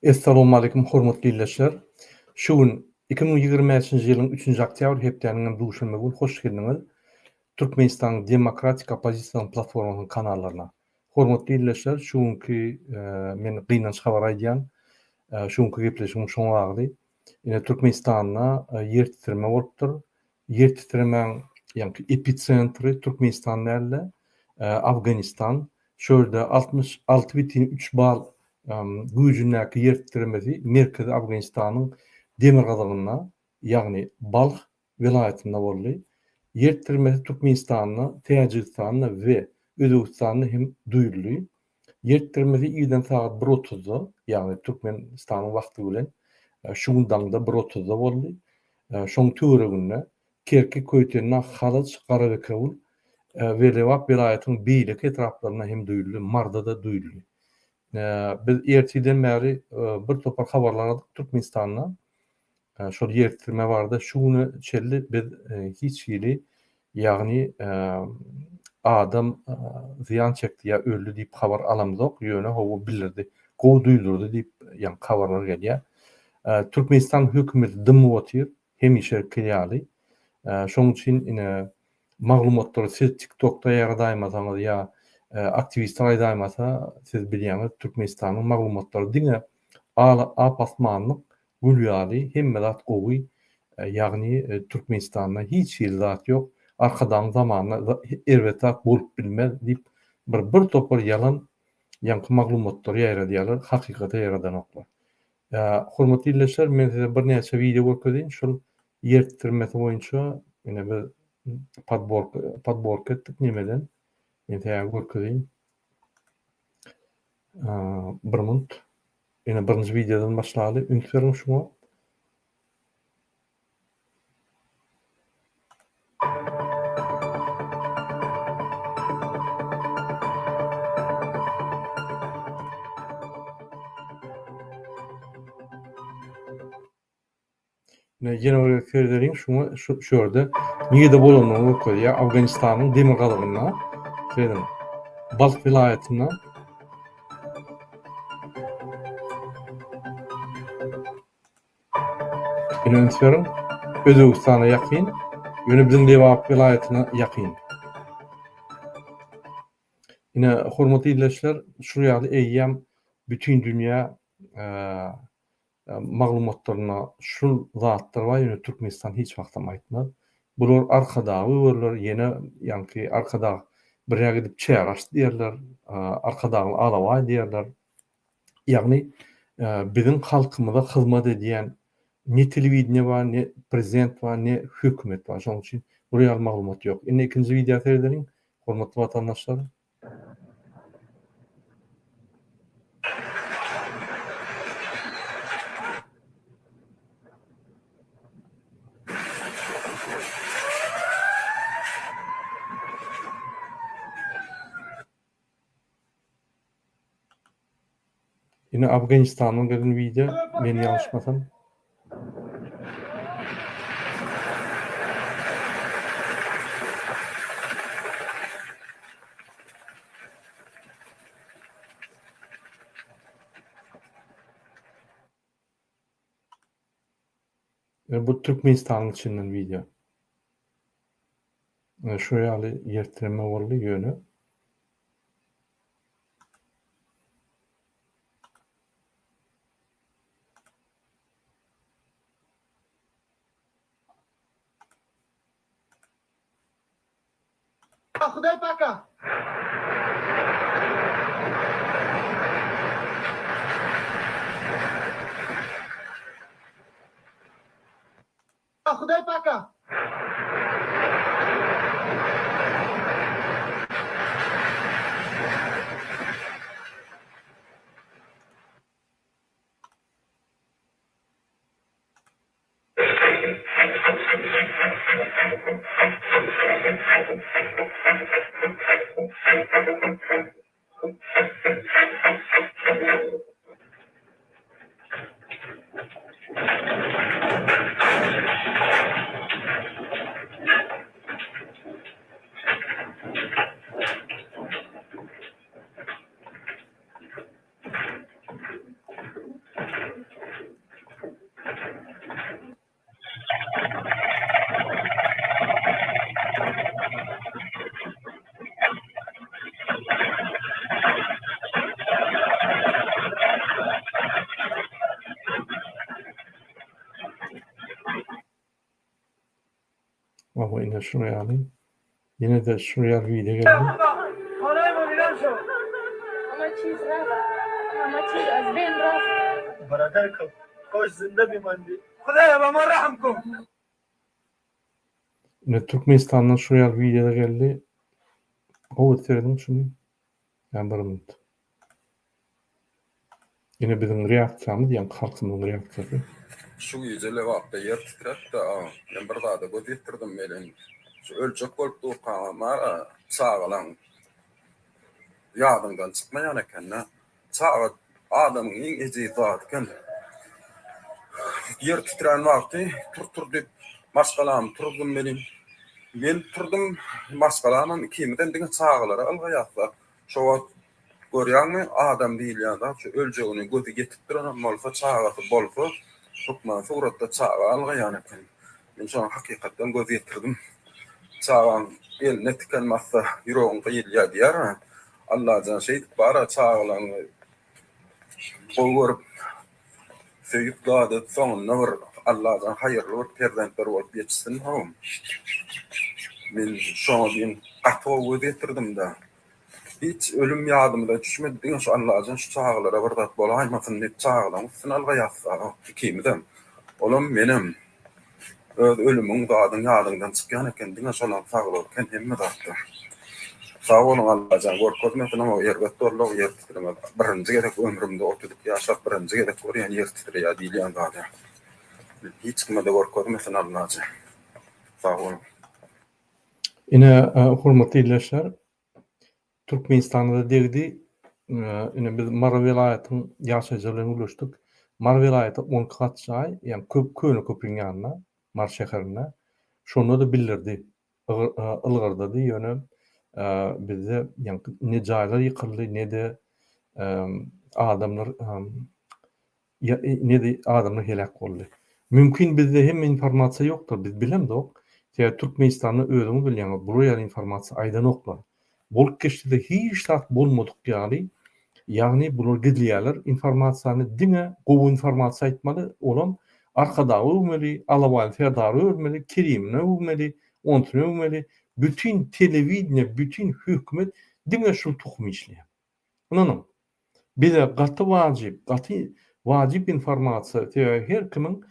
Assalamu alaykum hormatly dinleyijiler. Şu gün 2023-nji ýylyň 3-nji oktyabr hepdeniň duşanma gün hoş geldiňiz. Türkmenistan Demokratik Opozisiýa platformasynyň kanallaryna. Hormatly dinleyijiler, şu günkü men gynanç habar aýdýan, şu günkü gepleşigim şoňa bagly. Ine Türkmenistanda ýer titreme bolupdyr. Ýer titremeň ýani epicentri Türkmenistan näle? Afganistan. Şöyle 66,3 bal güýjündäki ýer titremesi merkezi Afganistanyň demir gazagyna, ýagny Balx vilayatynda boldy. Yer titremesi Türkmenistanyny, Täjikistanyny we Özbekistanyny hem duýurly. Yer titremesi ýerden saat 1:30-da, ýagny Türkmenistanyň wagty bilen şu gündaňda 1:30-da boldy. Şoň töwereginde Kerkük köýtüne Halyç, Garabekowul we Lewap vilayatynyň beýlik etraplaryna hem duýurly, Marda da duýurly. Biz erteden bäri bir topar habarlar aldyk Türkmenistanyna. Şol yer titreme barda şuny çelli biz hiç ýeri ýagny adam ziýan çekdi ýa öldü diýip habar alamyzok. Ýöne howa bildirdi. Gowy duýdurdy diýip ýa habarlar gelýär. Türkmenistan hökümeti dymy otýar, hemişe kilýaly. Şoň üçin ine maglumatlary siz TikTokda ýagdaýmasaňyz ýa aktivistler aýdamasa siz bilýäňiz Türkmenistanyň maglumatlary diňe apasmanlyk gülýäli hemme zat gowy, ýagny Türkmenistanda hiç ýer zat ýok. Arkadan zamanla elbetde bolup bilmez diýip bir topar ýalan ýanky maglumatlary ýaradýarlar, hakykata ýaradanoklar. Hormatly dinleyijiler, men size bir näçe video görkezdiň. Şol yer titremesi boýunça ine bir podborka etdik nimeden. Men täze görkezdiň. Bir minut. Ine birinji videodan başlaly. Ünsüň şuňa. Ýene bir söýlediň şuňa şu ýerde niýede bolanyny görýär. Afganistanyň demir gazagyna, şeýle Balx vilayatyna Ýöne Özbekistana ýakyn, ýöne biziň Lewap vilayatyna ýakyn. Ine hormatly dinleyijiler, şu ýaly eýýäm bütün dünýä maglumatlaryna şul zatlar bar, ýöne Türkmenistan hiç wagtam aýtmaz. Bular arkadagy görler, ýene ýanky arkadagy bir ýere gidip çäraş diýerler, arkadagy alaway diýerler. Ýagny biziň halkymyza hyzmat edýän ne telewidenýe bar, ne prezident bar, ne hökümet bar. Şoň üçin bu ýaly maglumat ýok. Ine ikinji video seyrederiň, hormatly watandaşlar. Ine Afganistanyň gelen video, men ýalşmasam. Bu Türkmenistanyň içinden video. Şu ýaly ýer titreme boldy ýöne. Худай пока. Худай пока. O yine şuraya alayım. Yine de şuraya video geldi. برادركم خوش زنده بماندي خدايا بما رحمكم. Yine Türkmenistan'dan şuraya video geldi. O bitirdim şunu. Yani bir minut. Yine bizim reaksiyamız, yani halkımızın reaksiyası. Şu yüzele vaqta yer titret da ben bir daha da götürdim melen. Şu ölçek bolup tuğama sağalan yadından çıkmayan ekenna sağa adamın ecizatken yer titren vaqti tur dip maskalam turdum benim. Ben turdum maskalamam kimden diňe sağalara algayatlar. Şowa görýärmi adam diýil ýa-da şu ölçegini gözi getip duran bolsa çağatı bolsa Sokma suratda çağa algayan eken. Men şoň hakykatdan göz ýetirdim. Çağan eline tikenmezse yüreğin kıyılya diýär. Allah jan şeýdip bara çağlaňy gowurup söýüp gadyp soňuna bir Allah jan haýyrly bir perzentler bolup ýetişsin howum. Men şoň diýen atwa göz ýetirdim da. Hiç ölüm ýadymda düşmedi diňe şu Allah jan şu çağlara bir zat bolaýmasyn diýip çağlaň üstüne algaýatsa kimden. Olam menem öz ölümüň gadyň ýadyňdan çykýan eken diňe şolan saglyk hemme zatdy. Sağ olun Allah jan gorkozmasyn ama ýerge torluk ýer titreme. Birinji gerek ömrümde 30 ýaşap birinji gerek görýän ýer titrýär diýilýän gady. Hiç kimde gorkozmasyn Allah jan. Sağ olun. Yine hormatly dinleýär, Türkmenistanda degdi, yine biz Mar vilayatynyň ýaşajaryny ulaşdyk. Mar vilayaty 10 kat çay, ýani köpüň ýanyna, Mar şäherine. Şonu da bildirdi. Ilgardady ýöne bizde ýani ne jaýlar ýykyldy, ne de adamlar helak boldy. Mümkin bizde hem informasiýa ýokdur, biz bilemdik. Türkmenistanyň özüňiz bilýän bu ýer informasiýa aýdan oklar. Bolup geçdi hiç tat bolmadyk ýagny bular gidliýärler informasiýany diňe gowy informasiýa aýtmaly, olam arkada öwmeli, alawal ferdary öwmeli, kirimine öwmeli, ontry öwmeli, bütün telewiziýa, bütün hökümet diňe şu tuhmy işleýär. Ondan bize gaty wajyp informasiýa her kimiň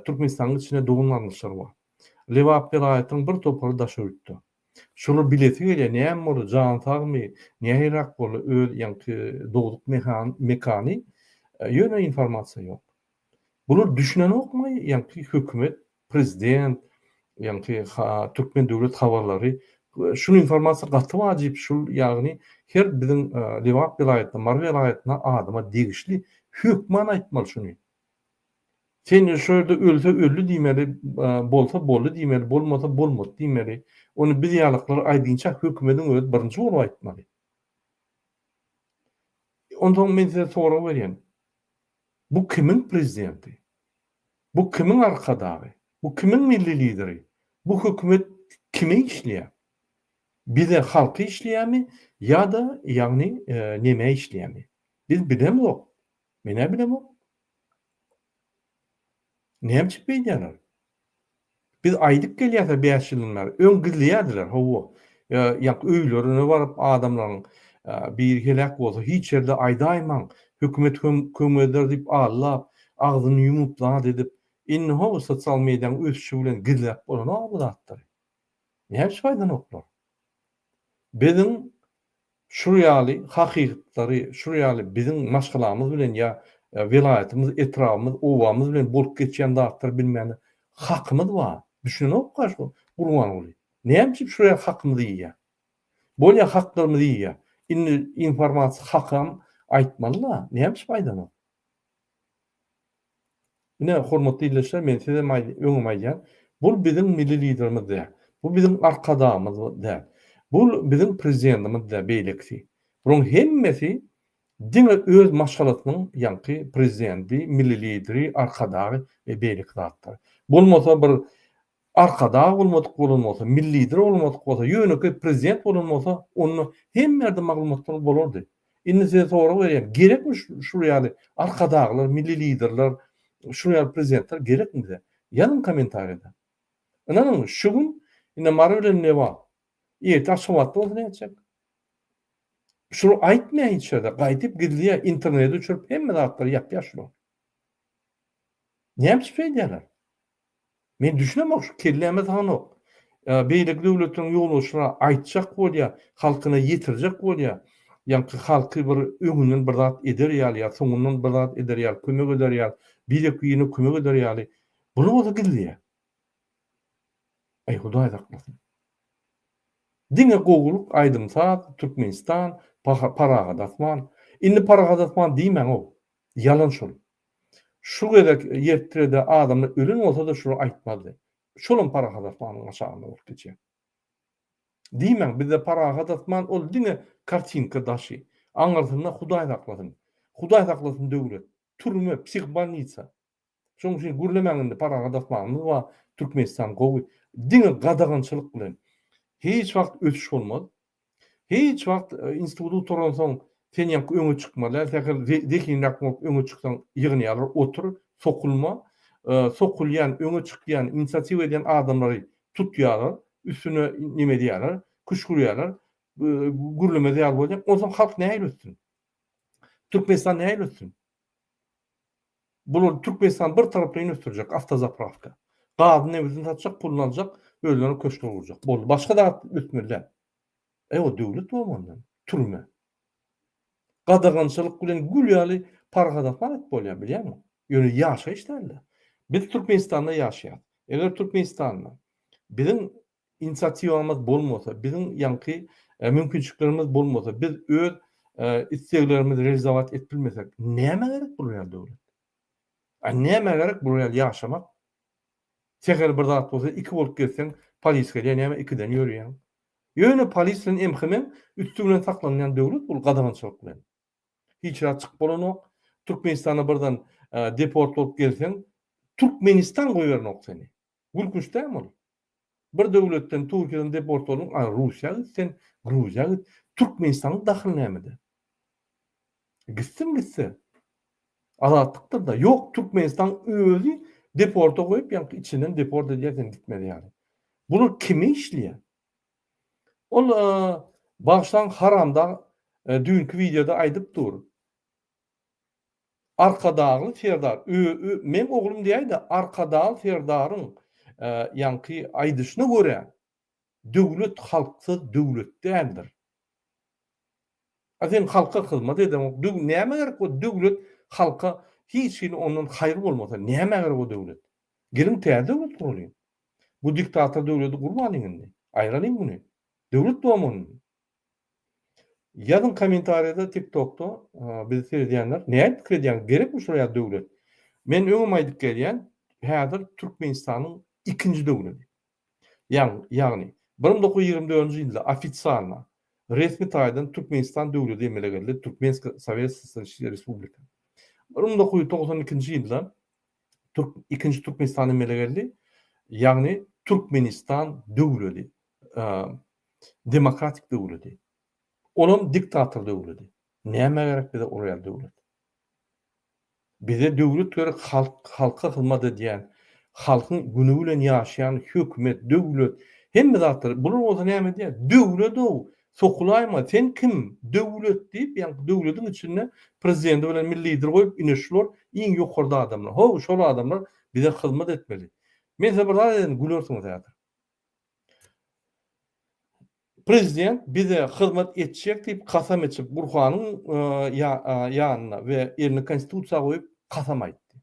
Türkmenistanyň içine dogunlanýary bar. Lewap vilayatynyň bir topary daş öýtdi. Şunu bileti gelýär, näme bolu jan tagmy, näherak bolu öz ýa-ni dogduk mekany ýöne informasiýa ýok. Bular düşünen okmy, ýa-ni hökümet, prezident, ýa-ni Türkmen döwlet habarlary şunu informasiýa gaty wajyp şul ýagny her biziň Lewap vilayatyna, Mar vilayatyna adama degişli hökman aýtmaly şunu. Sen şöyle ölse öldü diýmeli, bolsa boldy diýmeli, bolmasa bolmady diýmeli. Onu biz ýalyklar aýdynça hökümetiň öz birinji bolup aýtmaly. Ondan men size sorak berýän. Bu kimiň prezidenti? Bu kimiň arkadagy? Bu kimiň milli lideri? Bu hökümet kime işleýär? Bize halky işleýärmi ýa-da ýagny näme işleýärmi? Biz bilemok. Mene bilemok. Näme çypýarlar? Biz aýdyp gelýärse 5 ýyllar, öň gizliýärdiler hawa. Ýa öýlerine baryp adamlaryň bir helak bolsa hiç ýerde aýdaýman, hökümet kömeder diýip Allah agzyny ýumuplar edip, inni hawa sosial mediýanyň ösüşi bilen gizläp bolan bu zatlar. Näme faýdan oklar? Biziň şurýaly hakykatlary, şurýaly biziň maşgalamyz bilen ýa vilayatymyz, etrafymyz, owamyz bilen bolup geçýän zatlar bilmäni hakymyz bar. Düşünýän kaşy gurban boly. Näme üçin şuraya hakymyz diýýär? Bolýa haklarymyz diýýär. Inni informasiýa hakam aýtmalylar. Näme üçin faýdan? Ine hormatly dinleýär, men size öňüme aýdýan, bu biziň milli liderimiz däl. Bu biziň arkadamyz däl. Bu biziň prezidentimiz däl beýlekdi. Bunun hemmesi diňe öz maşgalatynyň ýa-ni prezidenti, milli lideri, arkadagy we beýlik zatlar. Bolmasa bir arkada bolmasa, milli lider bolmasa, ýöneki prezident bolmasa, onu hemmerde maglumatlar bolardy. Indi size sorak berýär, gerekmi şurýaly arkadagylar, milli liderler, şurýaly prezidentler gerekmi? Ýazyn kommentariýada. Ananyň şu gün Ine mara bilen ne var? Ýeti aşamatda bolsa ne edecek? Şunu aýtmaýan içeride gaýdyp gidilýär, internete çörüp hemme zatları ýapýar şunu. Näme speýdýärler? Men düşünemok şu kelleme tanyk. Beýlik döwletiň ýoluşyna aýtjak bolýar, halkyna ýetirjek bolýar. Ýa-ni halky bir öňünden bir zat ederýär, ýa soňundan bir zat ederýär, kömek ederýär, beýlik ýene kömek ederýär. Bunu bolsa gidilýär. Ey Hudaý saklasyn. Diňe gowuluk aýdymsa Türkmenistan paraga datman. Indi paraga datman diýmän o. Yalan şol. Şu gerek ýertirede adamlar ölen bolsa da şunu aýtmady. Şolun paraga datmanyň aşagynda bolup geçýär. Diýmän bizde paraga datman ol diňe kartinka daşy. Aňarsyna Hudaý saklasyn. Hudaý saklasyn döwlet. Türme, psihbanitsa. Şoň üçin gürlemäňinde paraga datmanyň we Türkmenistan gowy diňe gadagançylyk bilen hiç wagt ötüş bolmady. Hiç wagt institutu toran soň sen ýa öňe çykmalar, täker dekinrak öňe çyksaň ýygnaýar, otur, sokulma, sokulýan, öňe çykýan, inisiatiw eden adamlary tutýar, üstüne nime diýerler, kuşgurýarlar, gürleme diýär bolýar. Oňa halk näme etsin? Türkmenistan näme etsin? Bular Türkmenistan bir tarapdan ötürjek, avtozapravka. Gazyn evini satjak, pulunu aljak, öýlerini köşke urjak. Boldy. Başga da ötmürler. O döwlet bolmandan, türme. Gadagançylyk bilen gülýäli paraga datman et bolýar, bilýärmi? Ýöne ýaşaýşlarlar. Biz Türkmenistanda ýaşaýar. Eger Türkmenistanda biziň inisiatiwamyz bolmasa, biziň ýanky mümkinçiliklerimiz bolmasa, biz öz isteklerimizi realizowat etbilmesek, näme gerek bolýar döwlet? Näme gerek bolýar ýaşamak? Seher bir zat bolsa 2 bolup gelseň, polisga näme 2den ýörýän. Ýöne polisden emhimen üstüne saklanýan döwlet bul gadagançylyk bilen. Hiç açyk bolanok, Türkmenistana birden deport bolup gelseň, Türkmenistan goýbernok seni. Gülkünç däme ol? Bir döwletden Türkiýeden deport bolup, Russiýa gitsen, Gruziýa git, Türkmenistanyň dahyl nämede? Gitse. Azatlyktır da ýok, Türkmenistan özü deporta goýup ýa içinden deport edýärsen gitmedi ýaly. Bunu kimi işleýär? Ol başdan haramda dünkü videoda aýdyp dur. Arkadagly Ferdar, men oglum diýýärdi, arkadagy Ferdaryň ýanky aýdyşyna görä döwlet halksız döwlet däldir. Azen halka hyzmat edem, näme gerek o döwlet halka hiç kim ondan hayır bolmasa näme gerek o döwlet? Gelin täze döwlet bolýar. Bu diktator döwleti gurmanyň indi. Aýranyň bunu. Döwlet bolmaly. Yazın komentariyada TikTok'ta bizi seyredenler näme pikir edýän gerek mi şuraya döwlet? Men öňüme aýdyp gelýän häzir Türkmenistanyň ikinji döwleti. Ýagny 1924-nji ýylda ofisialna resmi taýdan Türkmenistan döwleti emele geldi. Türkmenska Sowet Sosialistik Respublika. 1992-nji ýylda ikinji Türkmenistan emele geldi. Ýagny Türkmenistan döwleti, demokratik döwleti. Olam diktator döwleti. Näme gerek bize oraya döwlet? Bize döwlet gerek halka hyzmat edýän, halkyň günü bilen ýaşaýan hökümet, döwlet, hemme zatlar bular bolsa näme diýär? Döwlet o. Sokulayma, sen kim? Döwlet diýip, ýa döwletiň içinde prezident bilen milli lider goýup inişler, iň ýokarda adamlar. Ho, şol adamlar bize hyzmat etmeli. Men size bir zat edin, gülüyorsunuz häzir. Prezident bize hyzmat etjek diýip kasam etjek Burhanyň ýanyna we elini konstitusiýa goýup kasam aýtdy.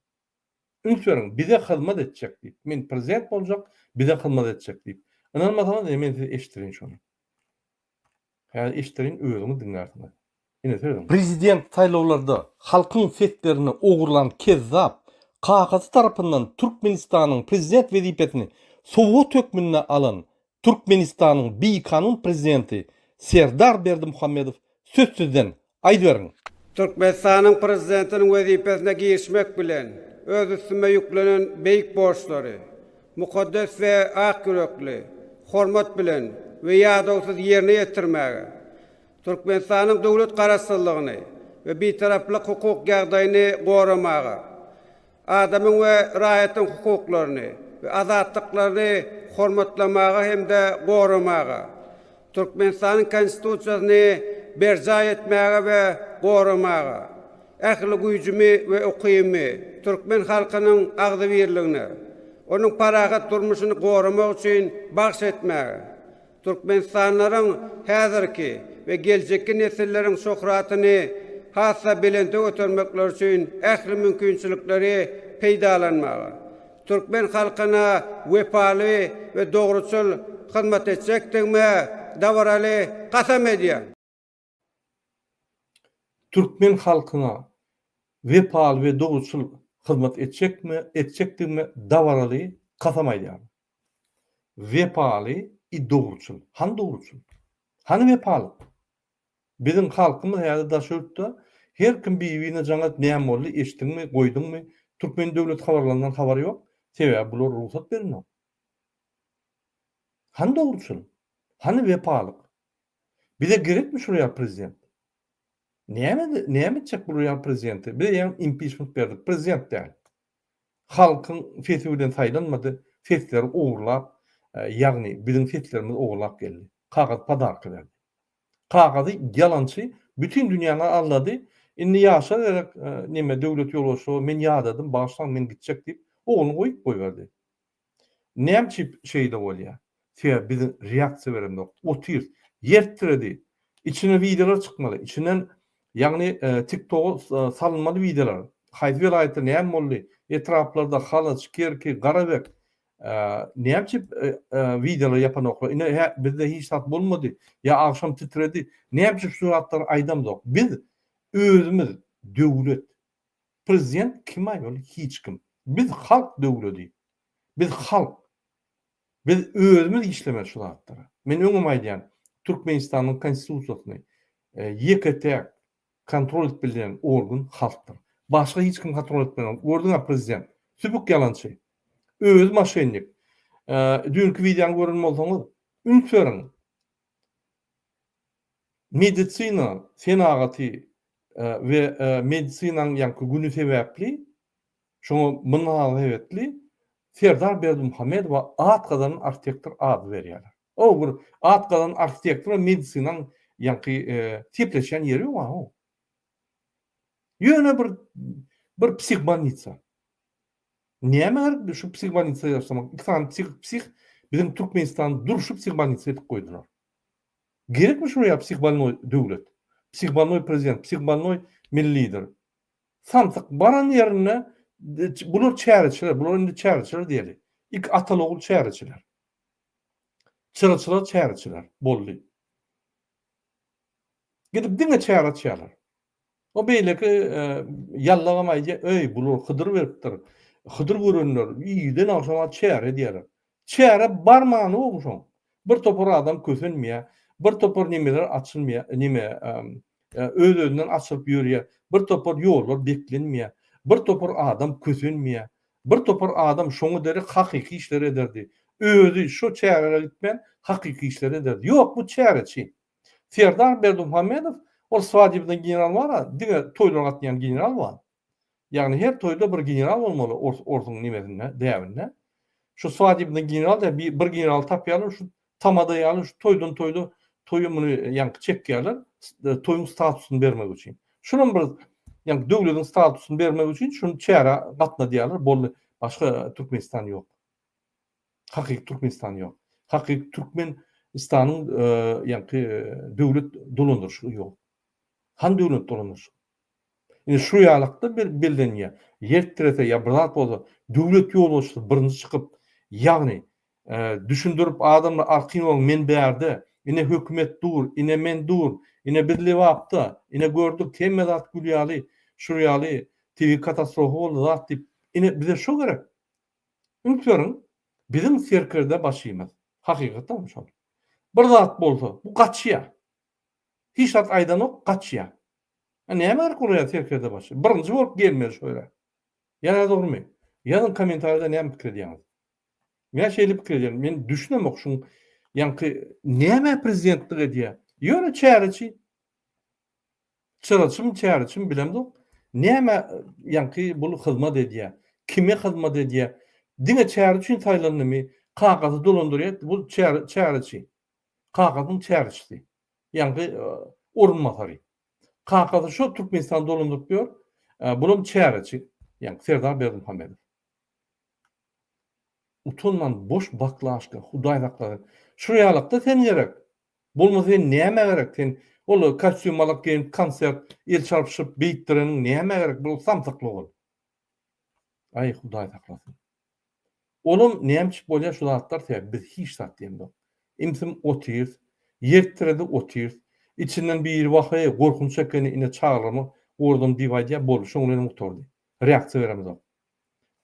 Ünsüň bize hyzmat etjek diýip, men prezident boljak, bize hyzmat etjek diýip. Inanmasaňyz men size eşitirin şonu. Häzir eşitirin, özüňiz diňärsiňiz. Ine söýdüm. Prezident saýlawlarda halkyň setlerini ogurlan kezzap Kağası tarapından Türkmenistan'ın prezident vazifesini Sovet hökmüne alan Türkmenistan'ın Biykanun prezidenti Serdar Berdimuhamedov sözsüzden aýdyberin. Türkmenistan'ın prezidentinin vazifesine girişmek bilen öz üstüme yüklenen beýik borçları, mukaddes ve ak yürekli, hormat bilen ve ýadawsız yerine ýetirmäge, Türkmenistan'ın döwlet garaşsyzlygyny ve bitaraplyk hukuk ýagdaýyny goramaga, adamın ve raýatyň hukuklaryny ve azatlyklaryny hormatlamaga hem de goramaga, Türkmenistan'ın konstitusiyasyny berja etmäge we goramaga, ähli güýjümi we ukymy Türkmen halkynyň agdy birligine, onuň paragat durmuşyny goramak üçin bagş etmäge, Türkmenistanlaryň häzirki we geljekki nesilleriň şöhratyny hassa belende ötermekler üçin ähli mümkinçilikleri peýdalanmaga, Türkmen halkyna wepaly we dogruçul hyzmat etjekdigme dawaraly kasam edýär. Türkmen halkyna wepaly we dogruçul hyzmat etjekdigme dawaraly kasam edýär. Wepaly i dogruçul. Han dogruçul? Han wepaly? Bizim halkymyz häzir daşöpde her kim biwine jaňat näme boldy, eşitdiňmi, goýdyňmy? Türkmen döwlet habarlaryndan habary ýok. Sebäbi bular ruhsat berýär. Han dogruçul? Han wepalyk? Bize gerekmi şuraya prezident? Näme etjek bu ýa prezidenti? Bir ýa impeachment berdik. Prezident däl. Halkyň fesibiden saýlanmady, fesleri owurlap, ýagny bizim feslerimiz owurlap geldi. Kagaz padarky berdi. Kagazy yalançy bütün dünýäni allady. Indi ýaşar näme döwlet ýoluşy, men ýadadım, başdan men gitjek diýip oğlunu koyup koyverdi. Näme şeyde bolýar? Sebäbi bizim reaksiýa beremdik. Otyr, yertiredi. İçine videolar çıkmalı. İçinden yani TikTok'a salınmalı videolar. Haýdy welaýetde näme boldy? Etraplarda Halaç, Kerki, Garabek näme videolar yapan oklar. Ine bizde hiç tat bolmady. Ya akşam titredi. Näme suratlar aýdamdyk. Biz özümüz döwlet. Prezident kim aýaly? Hiç kim. Biz halk döwleti. Biz halk. Biz özümüz işlemek şu zatlara. Men öňüm aýdýan Türkmenistanyň konstitusiýasyny ýeketek kontrol etbilen organ halkdyr. Başga hiç kim kontrol etmeden organ prezident. Sübük ýalançy. Öz maşenlik. Dünkü videoňy görün bolsaňyz, ünsöriň. Medisina senagaty we medisinaň ýanky günü sebäpli şoňa münasebetli Serdar Berdimuhammedow Atgadan arxitektor ady berýärler. O bir Atgadan arxitektor medisinaň ýanky tipleşen ýeri bar. Ýöne bir psixbolnitsa. Näme şu psixbolnitsa ýaşamak? İnsan psix bizim Türkmenistan duruşup psixbolnitsa etip goýdular. Gerekmi şuraya psixbolnoy döwlet? Psixbolnoy prezident, psixbolnoy milli lider. Santyk baran ýerine bular çäreçiler, bular indi çäreçiler diýeli. İlk atalogul çäreçiler. Çyraçylar çäreçiler boldy. Gidip diňe çäreçiler. O beýleki ýallagamaýja, "Öý, bular hydyr beripdir. Hydyr görenler, iýden aşama çäre diýerler." Çäre barmany bolşoň. Bir topar adam kösenmeýär, bir topar nimeler açylmaýar, öz-özünden açylyp ýörýär, bir topar ýollar beklenmeýär. Bir topar adam kösenmeýär. Bir topar adam şoňa deri hakyky işler ederdi. Özü şu çärelere gitmen hakyky işler ederdi. Ýok, bu çäreçi. Serdar Berdimuhammedow o Swadiýewiň general bar, diňe toýlar atýan general bar. Ýagny her toýda bir general bolmaly orduň nimesinde, däwinde. Şu Swadiýewiň general da bir general tapýarlar, şu tamada ýaly şu toýumyny ýanky çekýärler, toýuň statusyny bermek üçin. Şunun bir ýanky döwletiň statusyny bermek üçin şunu çäre gatna diýerler, boldy. Başga Türkmenistan ýok. Hakyky Türkmenistan ýok. Hakyky Türkmenistanyň ýanky döwlet dolandyrşy ýok. Han döwlet dolandyrşy. Indi şu ýalykda bir bildenýär. Ýertirete ýa birat bolsa, döwlet ýoluşy birinji çykyp, ýagny düşündirip adamlar arkyňyň men berdi. Ine hökümet dur, ine men dur, ine birli wagtda, ine gördük temmedat gülýäli, şurýaly TV katastrofa boldy zat diýip, ine bize şu gerek. Ünsöriň bizim serkerde başymyz. Hakykatdan şol. Bir zat bolsa, bu gaçýar. Hiç zat aýdan ok gaçýar. Näme arkaly serkerde başy? Birinji bolup gelmer şöyle. Ýa dogrymy? Ýazyn kommentarda näme pikir edýäňiz? Men şeýle pikir edýän, men düşünemok şuň ýanky näme prezidentlik edýär? Ýöne çäreçi. Çäreçim bilemdik. Näme ýanky bu hyzmat edýär? Kime hyzmat edýär? Diňe çäre üçin taýlandymy? Kagazy dolandyrýar, bu çäriçi. Kagazyň çäriçisi. Ýani urunmasary. Kagazy şu Türkmenistan dolandyryp ýör. Bulum çäriçi. Ýani Serdar Berdimuhammedow. Utunman boş baklaşka, Hudaý haqqy. Şu ýalykda sen gerek. Bolmasa sen näme gerek? Sen ol kostyum alyp gelip konsert, el çarpyşyp beýtdireniň näme gerek? Bu samsaklyk ol. Ay Hudaý saklasyn. Olum nämeç bolýar şu zatlar sebäp biz hiç zat diýmdi. Imsim otyr, ýertirede otyr. İçinden bir wagty gorkunç ekeni ine çağırmy, ordum diýýär boluş, şoňa muhtardy. Reaksiýa beremiz.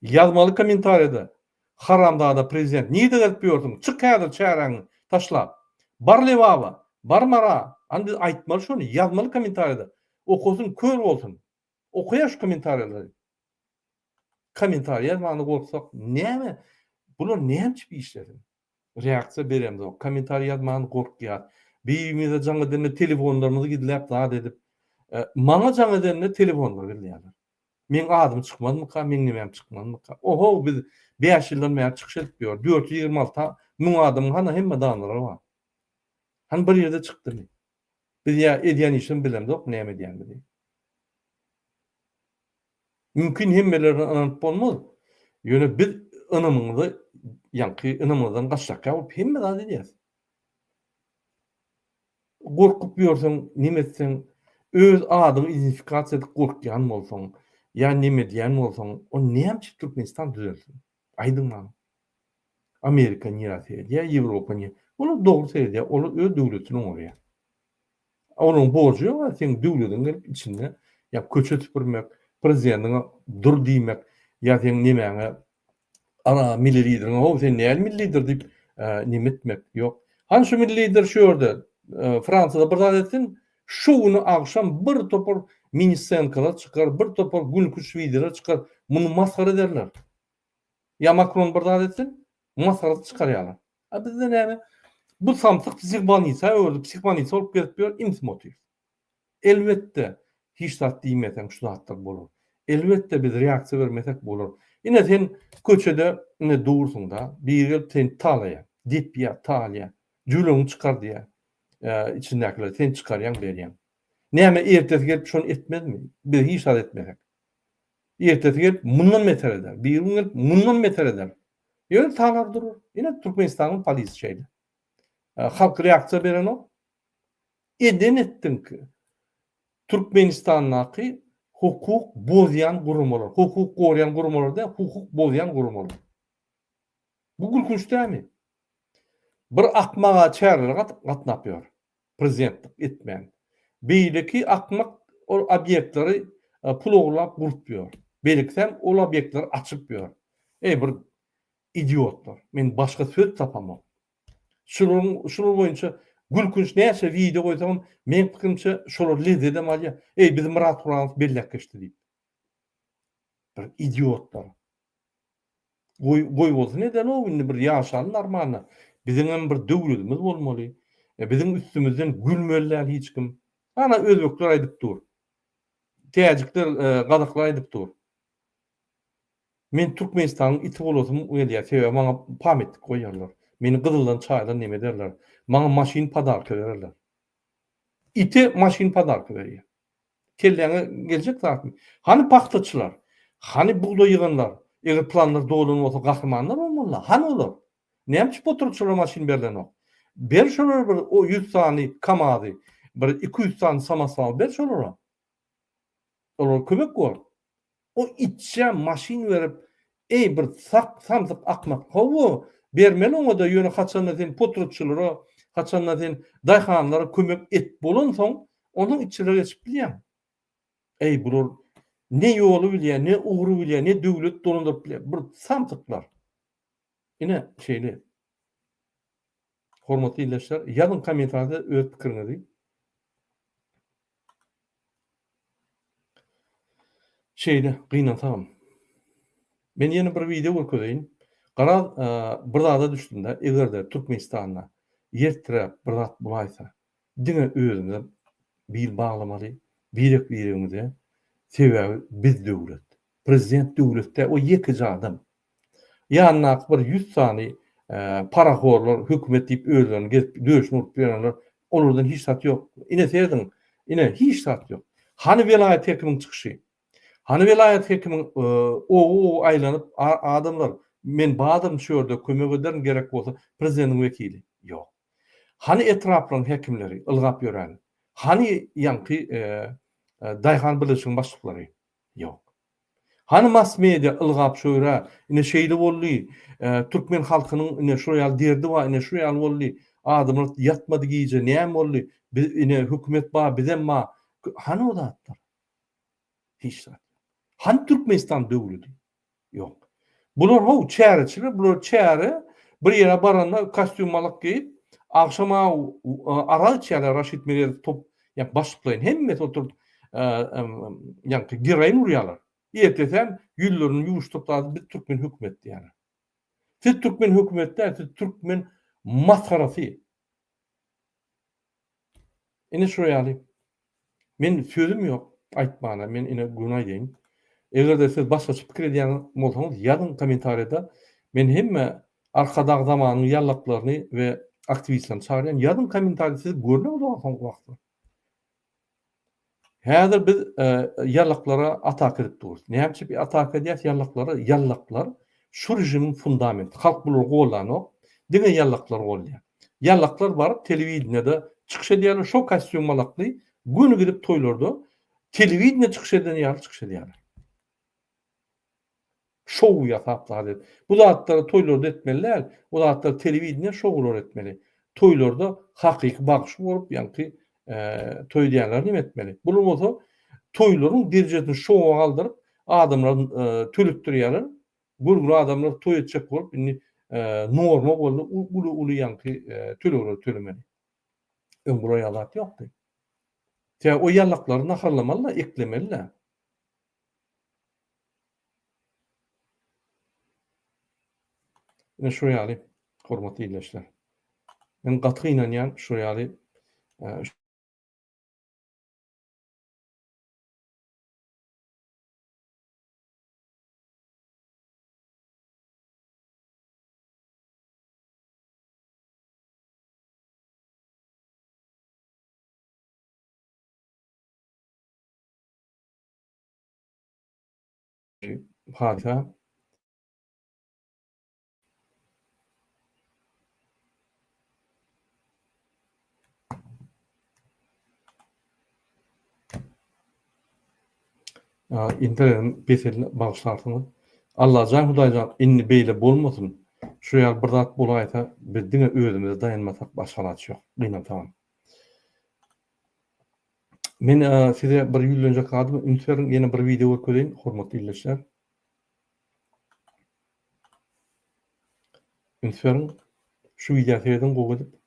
Yazmaly kommentariýada haramdada prezident niýe gelip ýordum? Çık häzir çäraňy taşla. Barly baba, barmara. Andi aýtmaly şonu yazmaly kommentariýada. Okusun kör bolsun. Okuýa şu kommentariýalary. Kommentariýa ýazmagyny gorksak, näme? Bular nämeçi bir işler? Reaksiýa beremiz. Kommentariýa ýazmagyny gorkýar. Beýimize jaňa denne telefonlarymyzy gidilip zat edip, maňa jaňa denne telefonlar gelýär. Men adım çykmadymyka, men nimem çykmadymyka. Oho, biz 5 ýyldan bäri çykşyp ýör. 426 müň adamyň hana hemme danlary bar. Han bir ýerde çykdymy? Biz ýa edýän işim bilemdik, näme diýändi. Mümkin hemmelerini anlatıp bolmaz. Ýöne biz ynymyňyzy, ýanky ynymyzdan gaçlaka bolup hemme zat edýäs. Gorkup ýörseň, nime etseň, öz adyny identifikasiýa edip gorkýan bolsaň, ýa nime diýen bolsaň, o nämeçi Türkmenistan düzelsin? Aýdynmy? Amerika niýet edýär, Ýewropa niýet. Onu dogry edýär, onu öz döwletiniň oraya. Onun borcu ýok, sen döwletiň gelip içinde, ýa köçe tüpürmek, prezidentiňe dur diýmek, ýa sen nimäňe ara milli lideriňe, o sen näme milli lider diýip nime etmek ýok. Han şu milli lider şu ýerde Fransada bir zat etsin, şuny akşam bir topar minisenkalar çykar, bir topar gülküç videolar çykar. Muny maskara ederler. Ya Macron bir zat etsin, maskara çykarýarlar. Bizde näme? Bu samsyk psihbanisa öldü, psihbanisa olup gelip ýör, imsmotiv. Elbetde hiç zat diýmesen şu zatlar bolar. Elbetde biz reaksiýa bermesek bolar. Ine sen köçede ne dursun da, bir ýyl sen talaya, dipya, talaya, jüleňi çykar diýär. İçindekiler sen çıkaryan berýän. Näme ertesi gelip şonu etmezmi? Biz hiç zat etmesek. Ertesi gelip mundan meter eder. Bir gün gelip mundan meter eder. Ýöne talar durur. Ine Türkmenistanyň polisi şeýle. Halk reaksiýa beren o. Eden etdiňki Türkmenistanyň hukuk bozýan gurumlar, hukuk gorýan gurumlarda hukuk bozýan gurumlar. Bu gülkünç dämi? Bir akmaga çäreler gatnap ýör. Prezidentlik etmän. Beýleki akmak o obýektleri pul oglap gurup ýör. Beýleksem o obýektleri açyp ýör. Bir idiotlar. Men başga söz tapamam. Şunun boýunça gülkünç näçe video goýsam, men pikirimçe şolar lezede malya. Bizim Murat Turanov bellek geçdi diýip. Bir idiotlar. Goý bolsa neden o bir ýaşan normal. Bizim bir döwletimiz bolmaly. Bizim üstümizden gülmeler hiç kim. Ana özbekler aýdyp dur. Täjikler gadaklar aýdyp dur. Men Türkmenistanyň iti bolasym öýdýär. Sebäbi maňa pametlik goýarlar. Meni Gyzyldan çaýdan neme derler. Maňa maşin padarky bererler. İti maşin padarky berýär. Kelleňe geljek zatmy. Hani paxtaçylar, hani buğday ýyganlar, eger planlar doluny bolsa gahrymanlar bolmaly. Hani olar? Nämeçi poturçylar maşin berlen o? Ber şolar bir o 100 sany kamady, bir 200 sany samasal ber şolar. Olar kömek gor. O içe maşin berip bir samsyk akmak. Hawa bermeli oňa da ýöne haçandan sen poturçylara, haçandan sen daýhanlara kömek et bolan soň onuň içine geçip bilýän. Bular ne ýoly bilýär, ne ugry bilýär, ne döwlet dolandyryp bilýär. Bir samsyklar. Ine şeýle. Hormatly ildeşler, ýazın kommentarda öz pikiriňizi. Şeýle, gynantam. Men ýene bir video görkezýin. Garal bir zada düşdümde, egerde Türkmenistanyna ýertirip bir zat bulaýsa, diňe özüňize bil baglamaly, birek birimize sebäbi biz döwlet. Prezident döwletde o ýeki adam. Ýanyna bir 100 sany paraxorlar, hökümet diýip özlerini gelip döşüň urup berenler, onlardan hiç sat yok. Ine serdin, ine hiç sat yok. Hani velayet hekimiň çykyşy? Hani velayet hekimiň o aýlanyp adamlar men badım şu ýerde kömek ederim gerek bolsa prezidentiň wekili? Yok. Hani etrapyň hekimleri ılgap ýören? Hani ýanky daýhan bileşiň başlyklary? Yok. Hani mass media ılgap şöýra, ine şeýle boldy, türkmen halkynyň ine şu ýal derdi we ine şu ýal boldy, adamlar ýatmady giýje, näme boldy, ine hökümet ba, bizem ma, hani o zatlar? Hiç zat. Hani Türkmenistan döwleti? Yok. Bular ho çäreçiler, bular çäre bir ýere baranda kostyum malyk giýip, akşama ara çäre Raşid Merez top ýa başlyklaýan hemme oturup ýanky gireýin urýarlar. Ýetesem ýüllerini ýuwuşdyplar bir türkmen hökümetdi ýani. Siz türkmen hökümetde, siz türkmen maskarasy. Ine şu ýaly. Men sözüm ýok aýtmana, men ine günah diýim. Egerde siz başgaça pikir edýän bolsaňyz, ýazyn kommentariýada men hemme arkadaky zamanyň ýallaklaryny we aktivistlerini çağırýan ýazyn kommentariýada siz görnüňiz bolsaň wagtda. Häzir biz ýallaklara atak edip durýar. Näme bir atak edýär ýallaklara? Ýallaklar şu rejimiň fundamenti. Halk bular gollanyp, diňe ýallaklar golýar. Ýallaklar baryp telewizionyada çykyş edýärler, şo kostyum malakly, günü gidip toýlarda telewizionyada çykyş edýärler, çykyş edýärler. Şow ýapaplar. Bu zatları toýlarda etmeliler, bu zatlar telewizionyada şowlar etmeli. Toýlarda hakyky bagyş bolup, ýanky toý diýenler näme etmeli? Bular bolsa toýlaryň derejesini şowa galdyryp, adamlar tölükdirýärler. Gurgur adamlar toý etjek bolup, norma boldy, uly ýanky tölegler tölemeli. Öňgüre ýalat ýokdy. O ýallaklary naharlamalylar, eklemeliler. Şu ýaly, hormatly ýerleşler. Men gatry inanýan şu ýaly hadisa internet beseline bağışlarsınız. Allah can Hudaýjan inni beýle bolmasyn. Şu ýal bir zat bolaýsa biz diňe özümizde dayanmasak başgalaç ýok. Gynam tamam. Men size bir ýyl önce kadym Ünseriň ýene bir video görkedeýin, hormatly ýerleşler. Ünseriň şu videosyny goýup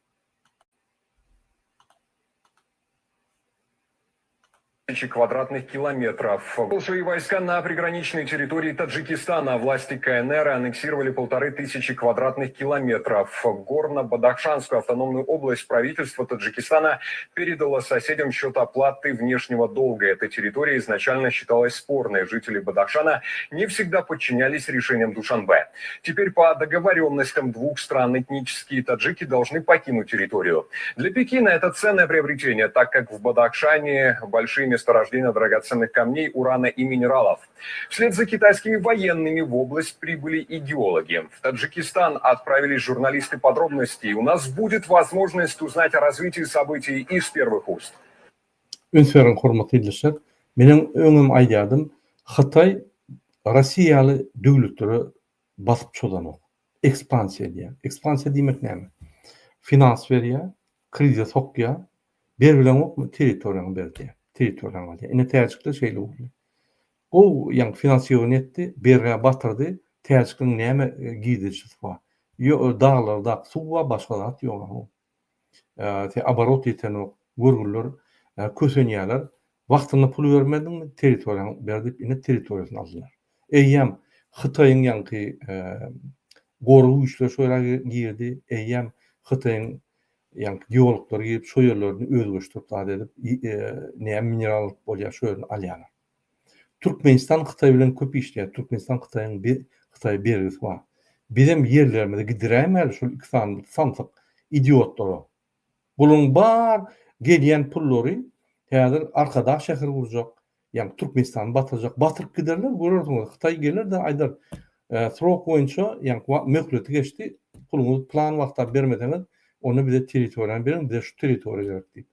квадратных километров. Большие войска на приграничной территории Таджикистана. Власти КНР аннексировали 1500 квадратных километров. Горно-Бадахшанскую автономную область правительство Таджикистана передало соседям в счет оплаты внешнего долга. Эта территория изначально считалась спорной. Жители Бадахшана не всегда подчинялись решениям Душанбе. Теперь по договоренностям двух стран этнические таджики должны покинуть территорию. Для Пекина это ценное приобретение, так как в Бадахшане большие месторождения драгоценных камней, урана и минералов. Вслед за китайскими военными в область прибыли идеологи. В Таджикистан отправились журналисты подробностей. У нас будет возможность узнать о развитии событий из первых уст. Ünseriň hormatly ýerleşler, meniň öňüm aýdýardym, Hytaý Rossiýaly döwletleri basyp çolanyp, ekspansiýa edýär. Ekspansiýa diýmek näme? Finans berýär, kredit sokýar, berilen territoriýaň berýär. Territoriýaň alýar. Ine täzikde şeýle boldy. O ýa finansiýony etdi, berge batyrdy, täzikden näme giýdirjisi bar. Ýa dağlarda suw we başga zat ýok. Abarot eten gurgurlar, kösenýärler, wagtyny pul bermedimi, territoriýaň berdip, ine territoriýasyny aldylar. Eýýem Hytaýyň ýanky gorugy güýçler şoýra girdi, eýýem Hytaýyň ýanky geologlar gelip şo ýerlerini özgeçdirip edip, näme mineral bolýar şo ýerni alýarlar. Türkmenistan Hytaý bilen köp işleýär. Türkmenistan Hytaýyň bir Hytaý bergisi bar. Bizim yerlerimize gidirämeli şol iki santyk idiotlara. Bulun bar gelýän pullary häzir arkadaş şäher gurjak, ýani Türkmenistan batyrjak, batyryp giderler, görürdiňiz. Xitay gelir de aýdar, srok boýunça, ýani möhleti geçdi, puluňyzy plan wagtda bermediňiz, onu bize territoriýany berin, bize şu territoriýa gerek diýip.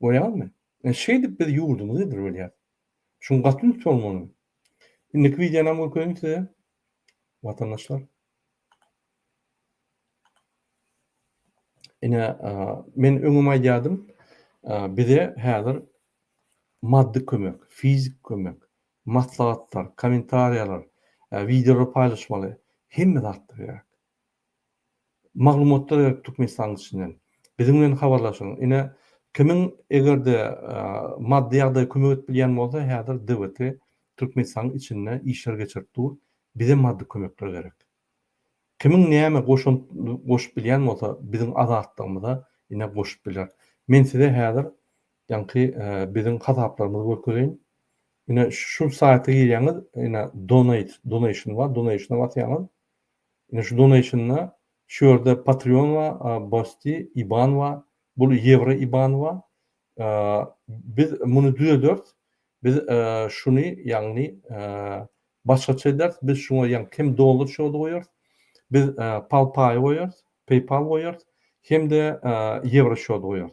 Goýanmy? Şeý diýip biz ýurdumyz edir bolýar. Şuň gatyn tutulmaly. Indiki videonam görüň size, vatandaşlar. Ine men öňüme aýdym, bize häzir maddi kömek, fizik kömek, maslahatlar, kommentariýalar, videolar paýlaşmaly, hemme zatlar gerek. Maglumatlar gerek Türkmenistan içinden. Bizim bilen habarlaşyň. Ine kimin egerde maddi ýagdaý kömek etbilýän bolsa, häzir DWT Türkmenistan içinde işler geçirip dur. Bize maddi kömekler gerek. Kimin näme goşup bilýän bolsa, bizim azatdygymyza ine goşup biler. Men size häzir ýanky bizim hasaplarymyzy görkezýän. Ine şu saýta girýäňiz, ine donation bar, donationa basýaňyz. Ine şu donationna şu ýerde Patreon we Bosti, IBAN we bu Euro IBAN we biz muny düzeldirdik. Biz şunu ýagny başgaça ederiz. Biz şuna ýani kim dollar şoda goýarys. Biz PayPal goýarys, PayPal goýarys, hem de Euro şoda goýarys.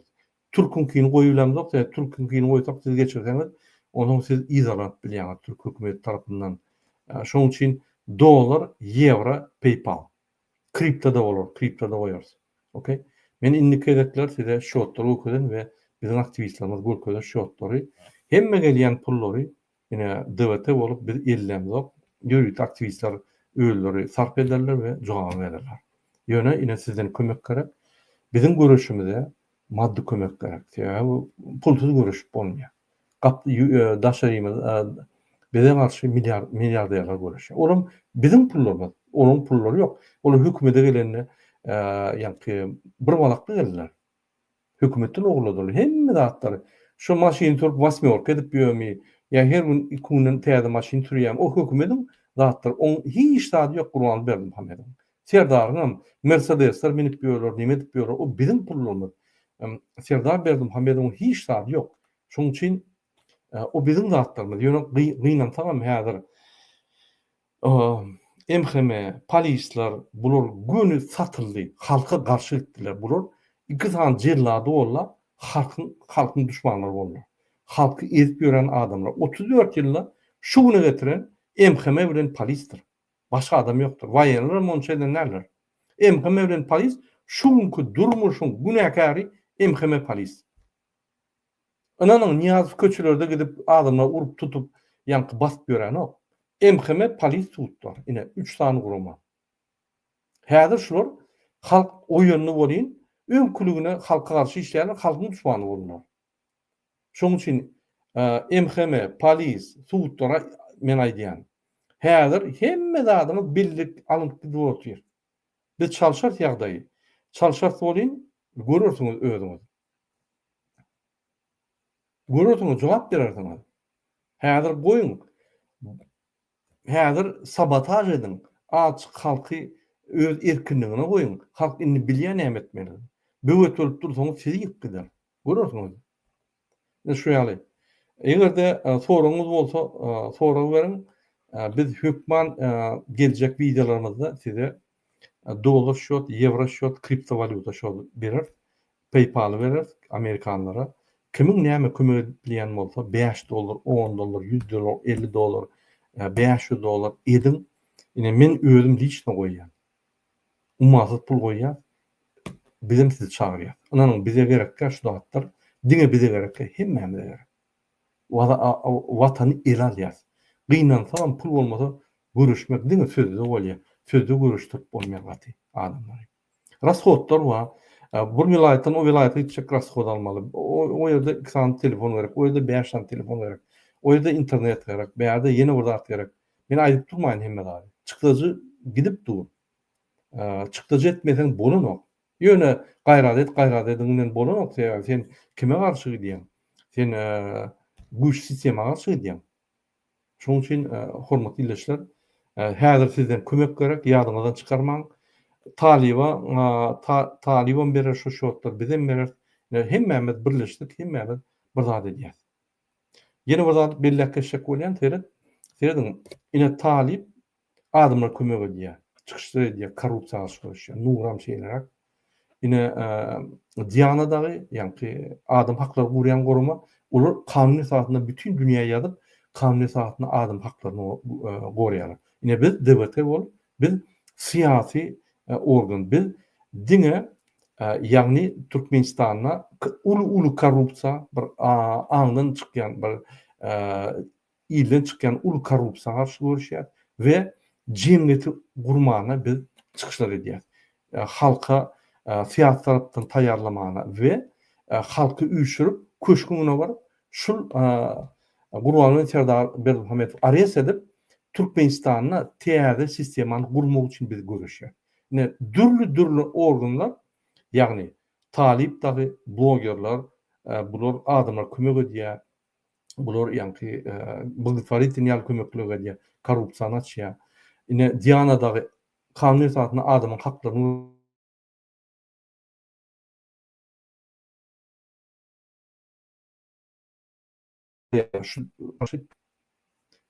Türkünkini goýulamyk, Türkünkini goýsak siz geçirseňiz, onu siz izalat bilýäňiz Türk hökümeti tarapyndan. Şoň üçin dollar, Euro, PayPal. Kriptoda bolar, kriptoda goýarys. Okay? Men indiki edekler size şotları okudan ve bizim aktivistlerimiz görkezýän şotlary hemme gelýän pullary ine DWT bolup biz ellemizok. Ýörüt aktivistler öýleri sarp ederler we jogap bererler. Ýöne ine sizden kömek gerek. Bizim görüşümizde maddi kömek gerek. Ýa pulsuz görüşüp bolmaýar. Daşarymyz bize garşy milliarderler görüşýär. Olam bizim pullarymyz, onun pullary ýok. Olar hökümete gelende ýani bir balakly geldiler. Hökümetin ogladylar. Hemme zatlary. Şu maşin turup basmyor, edip ýömi. Ya her gün ikunyň täze maşin turýam. O hökümetin zatlar on hiç taýdy ýok Gurban Berdimuhammedow. Serdarym Mercedesler minip ýörler, näme edip ýörler. O bizim pullarymyz. Serdar Berdimuhammedow hiç taýdy ýok. Şoň üçin o bizim zatlarymyz. Ýöne gynan tamam häzir. MHM, polisler bular günü satyldy, halka garşy etdiler. Bular iki tane jellady bollar, halkyň düşmanlary bollar. Halky ezip ýören adamlar 34 ýylda şu güne getiren MHM bilen polisdir. Başga adam ýokdur. Waýanlar monçeden näler? MHM bilen polis şu günkü durmuşyň günäkary MHM polis. Ananyň Niýaz köçelerde gidip adamlar urup tutup ýanky basyp ýören o. MHM polis tutlar. Ine 3 tane guruma. Häzir şular halk oýunly bolýan, öňkülügine halka garşy işleýärler, halkyň düşmany bolýar. Şoň üçin MHM, polis, tutlara men aýdýan. Häzir hemme zadyny birlik alyp gidip otur. Biz çalşart ýagdaýy. Çalşart bolýan, görürsiňiz özüňiz. Görürsiňiz, jogap berersiňiz. Häzir goýun. Häzir sabotaj edin. Açyk halky öz erkinligine goýun. Halk indi bilýän näme etmeli. Böwet bolup dursaňyz sizi ýyk gider. Görürsiňiz. Şu ýaly. Egerde soraňyz bolsa, soragy beriň. Biz hökman geljek videolarymyzda size dollar şot, euro şot, kriptovalyuta şot berer. PayPal berer Amerikanlara. Kimin näme kömek edilýän bolsa 5 dollar, 10 dollar, 100 dollar, 50 dollar, 500 dollar edin. Ine men özüm liçne goýýan. Ummasyz pul goýýan. Bizim sizi çağırýar. Ananyň bize gerekkä şu datlar, diňe bize gerekkä hemmemize gerek. Watany elalýar. Gynan tamam pul bolmasa görüşmek diňe sözde bolýar. Sözde görüşdirip bolmaýar gaty adamlar. Rashodlar wa bir vilayetden o vilayete gitjek rashod almaly. O ýerde 2 tane telefon gerek, o ýerde 5 tane telefon gerek. O ýerde internet gerek, bu ýerde ýene bir zat gerek. Men aýdyp durmaýyn hemme zat. Çykdyjy gidip dur. Çykdyjy etmesen bolanok. Ýöne gaýrat ediňden bolanok. Sen kime garşy gidýän? Sen güç sistema garşy gidýän. Şoň üçin hormatly ilişler, Häzir sizden kömek gerek, ýadyňyzdan çykarmaň. Taliban berer şu şotlar, bizem berer. Hemmemiz birleşdik, hemmemiz bir zat edýär. Ýene bir zat birleşik bolýan seredin ine talip adamlar kömek edýär. Çykyşlar edýär, korrupsiýa aşyryşýar, nuram şeyler. Ine Diyanadagy, ýani adam haklary gurýan goruma, olar kanuny saatynda bütün dünýä ýadyp, kanuny saatynda adam haklaryny gorýarlar. Ine biz DBT bolup, biz siyasi organ, biz diňe ýagny Türkmenistana ulu korrupsiýa bir aňdan çykýan bir ilden çykýan ulu korrupsiýa garşy görüşýär we jemgyýeti gurmana biz çykyşlar edýär. Halka siyasi tarapdan taýýarlamana we halky üýşürip köşküne baryp şul Gurbanly Serdar Berdimuhammedow arýas edip Türkmenistanyna täze sistemany gurmak üçin biz görüşýär. Ne dürlü organlar, ýagny talip dagy blogerler, bular adamlar kömek edýär. Bular ýani благотворительный kömeklik edýär, korrupsiýany açýar. Ine Diyanadagy kanuny saatynda adamyň haklaryny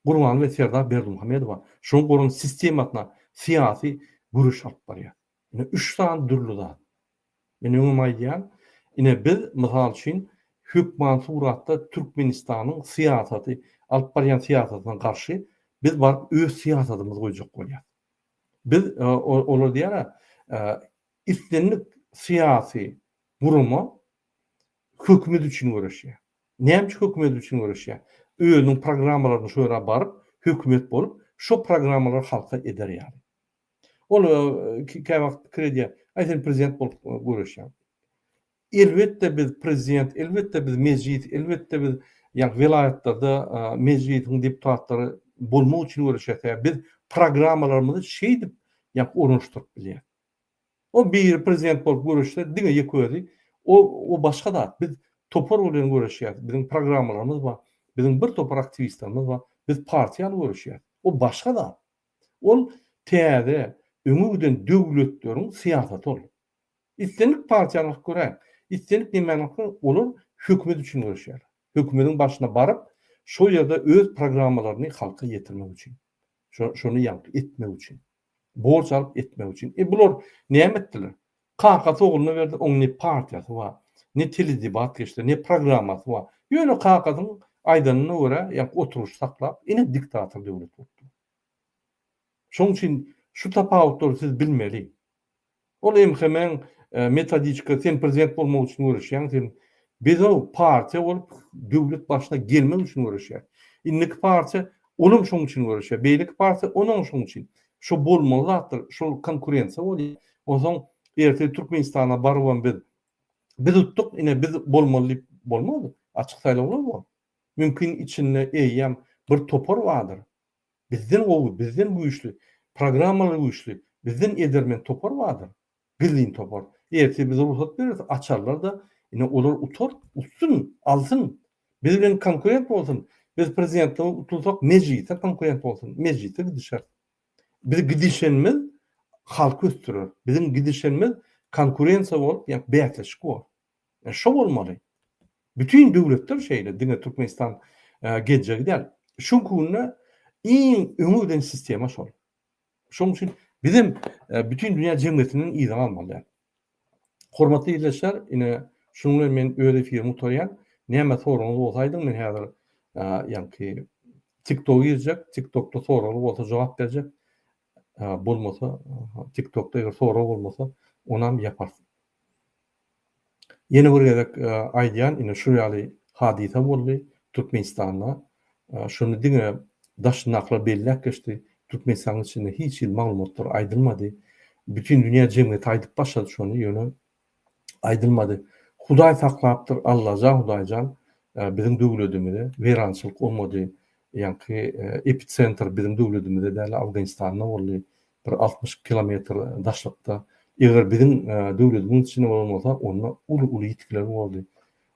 Gurbanly Serdar Berdimuhammedow şoň gorun sistematyna siyasi görüş alyp barýar. Ine 3 tan dürlü zat. Meni öňüme ine biz mysal üçin hökman suratda Türkmenistanyň siýasaty, alyp barýan siýasatyna garşy biz bar öz siýasatymyzy goýjak bolýar. Biz olar diýär, islenlik siyasi gurumy hökümet üçin görüşýär. Näme hökümet üçin görüşýär? Özüniň programmalaryny şoýra baryp, hökümet bolup, şo programmalary halka eder ýaly. Ol käme wagt krediýär, aýsyn prezident bolup görüşýär. Elbetde biz prezident, elbetde biz mejlis, elbetde biz ýa vilayatlarda mejlisiň deputatlary bolmak üçin görüşýär. Biz programmalarymyzy şeýdip ýa orunşdyryp bilýär. O bir prezident bolup görüşse, diňe ýeközi, o başga da biz topar bolan görüşýär. Biziň programmalarymyz bar, biziň bir topar aktivistlerimiz bar, biz partiýaly görüşýär. O başga da. Ol täze öňüden döwletleriň siýasaty ol. İstenlik partiýalyk görä, istenlik nimäni olar hökümet üçin görüşýär. Hökümetiň başyna baryp, şo ýerde öz programmalaryny halka ýetirmek üçin. Şonu ýa etmek üçin. Borç alyp etmek üçin. Bular näme etdiler? Kakasy oğluna berdi, oň ne partiýasy bar, ne teledebat geçdi, ne programmasy bar. Ýöne kakasyň aýdanyna görä, ýa oturuş saklap, ine diktator döwlet boldy. Şoň üçin şu tapawutları siz bilmeli. Ol hemen metodika, sen prezident bolmak üçin görüşýän, sen biz o partiýa bolup döwlet başyna gelmek üçin görüşýär. Inniki partiýa olum şoň üçin görüşýär. Beýlik partiýa onuň şoň üçin. Şo bolmaly zatdyr, şol konkurensiýa bolýar. Ozoň erte Türkmenistana barwan biz tuttuk, ine biz bolmaly bolmady. Açyk saýlawlar bar. Mümkin içinde eýýäm bir topar bardyr. Bizden güýçli, programmalar güýçli, bizden edermen topar bardyr. Bildiğin topar. Erte biz ruhsat beririz, açarlar da ine olar utar, utsun, alsın. Biz bilen konkurent bolsun. Biz prezidentliğe utulsak meclise konkurent bolsun. Meclise gidişer. Biz gidişenimiz halk östürür. Bizim gidişenimiz konkurensiya bolup, ýa bätleşik bol. Şo bolmaly. Bütün döwletler şeýle, diňe Türkmenistan geje gider. Şu günne iň öňüden sistema şol. Şoň üçin bizim bütün dünýä jemgyýetiniň ýygyny almaly. Hormatly ýerleşler, ine şunu men öýle firma toýan, näme soraňyz bolsaýdy, men häzir ýani TikTok'a girecek, TikTok'ta soraly bolsa jogap berjek. Bolmasa TikTok'ta eger soraw bolmasa onam ýaparsyn. Ýene bir gerek aýdýan, ine şu ýaly hadisa boldy Türkmenistanda. Şunu diňe daşnaklar bellek geçdi. Türkmenistanyň içinde hiç ýyl maglumatlar aýdylmady. Bütün dünýä jemgyýeti aýdyp başlady şonu, ýöne aýdylmady. Hudaý saklapdyr, Allah Hudaýjan biziň döwletimizde werançylyk olmady. Ýani epicentr biziň döwletimizde däl Awganistanda boldy. Bir 60 kilometr daşlykda. Eger biziň döwletimiz içinde bolmasa, onda uly ýetkiler boldy.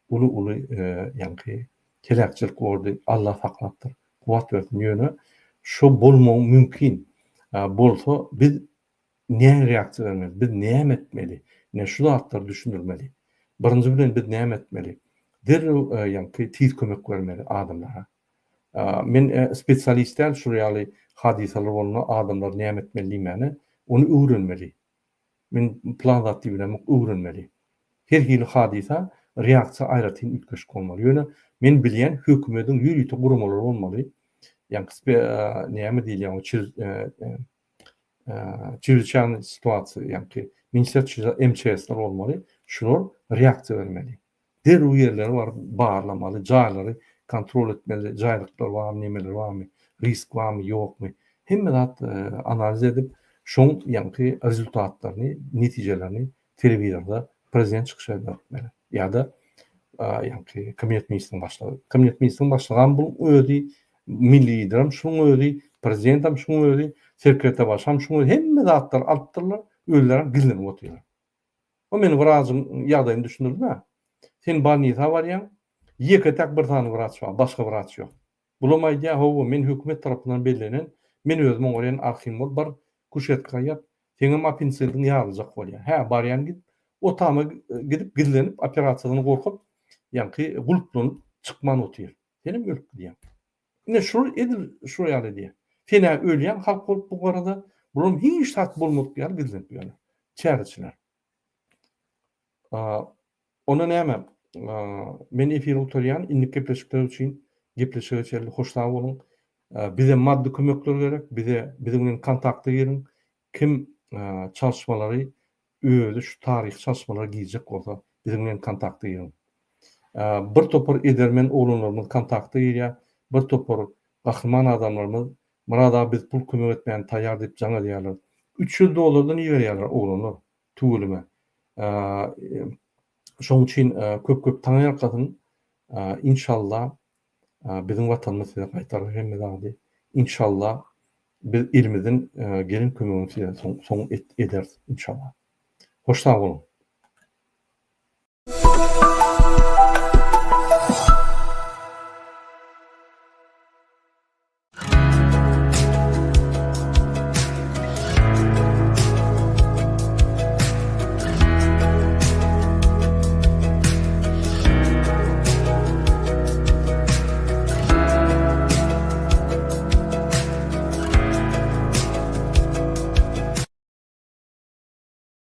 Uly ýani kelekçilik boldy. Allah saklapdyr. Kuwat bersin ýöne. Şo bolmagy mümkin. bolsa biz ne reaksiya vermeli, biz näme etmeli, ne şu zatlar düşünürmeli. Birinji bilen biz näme etmeli? Derrew ýa-ni tiz kömek bermeli adamlara. Men spesialistler şuryaly hadisalar bolma adamlar näme etmeli diýmeni, onu öwrenmeli. Men plan zatdy bilen öwrenmeli. Her hili hadisa reaksiya aýratyn ütkeşik bolmaly. Ýöne men bilýän hökümetiň ýürüýte gurumlary bolmaly. Ýa-ni näme diýilýär, çirçan situasiýa, ýa-ni minister MÇS'ler bolmaly. Şular reaksiya bermeli. Derrew ýerleri bar barlamaly, jaýlary kontrol etmeli, jaýlyklar barmy, nemeler barmy, risk barmy, ýokmy? Hemme zat analiz edip, şoň ýa-ni rezultatlaryny, netijelerini telewizorda prezident çykyş etmeli. Ýa-da ýa-ni kabinet ministriniň başlygy. Kabinet ministriniň başlygy bu özi milli liderim şuň özi, prezidentam şuň özi, sekreter başam şuň özi, hemme zatlar altylar, öýlerim gizlenip oturýar. O meni birazcık ýagdaýyny düşündirdi. Sen balniýa barýan, ýeke tak bir tane wraç bar, başga wraç ýok. Bulamaýdy, howa men hökümet tarapyndan belirlenen, men özüm oňaran arhim bol bar kuşetka ýap, seňem apinsiýetiň ýalyjak bolýar. Ha, barýan git, o tama gidip gizlenip operasiýadan gorkup, ýa-ni gulplanyp çykman otyr. Senem ölüp diýär. Ne şu edil şu ýaly diýär. Sene ölýän halk bolup bu garada, burum hiç tat bolmap ýar gizlenip ýaly. Çärçiler. Ona näme? Men efir oturýan indik gepleşikler üçin gepleşigi hoşlanýar bolun. Bize maddi kömekler gerek, bize kontakty girin. Kim çalışmalary öýde şu tarih çalışmalary giýjek bolsa, bize kontakty girin. Bir topar edermen oğlanlarımız kontakty girýär, bir topar gahryman adamlarymız murada biz pul kömek etmeýän taýýar diýip jaňa diýerler. $300 ýerýärler oğlanlar tuguluma. Şoň üçin köp taňyar kadyn inşallah bizim watanymyzy gaýtaryp hemme inşallah biz elimizden gelin kömegini soň ederiz inşallah. Hoşsag bolun.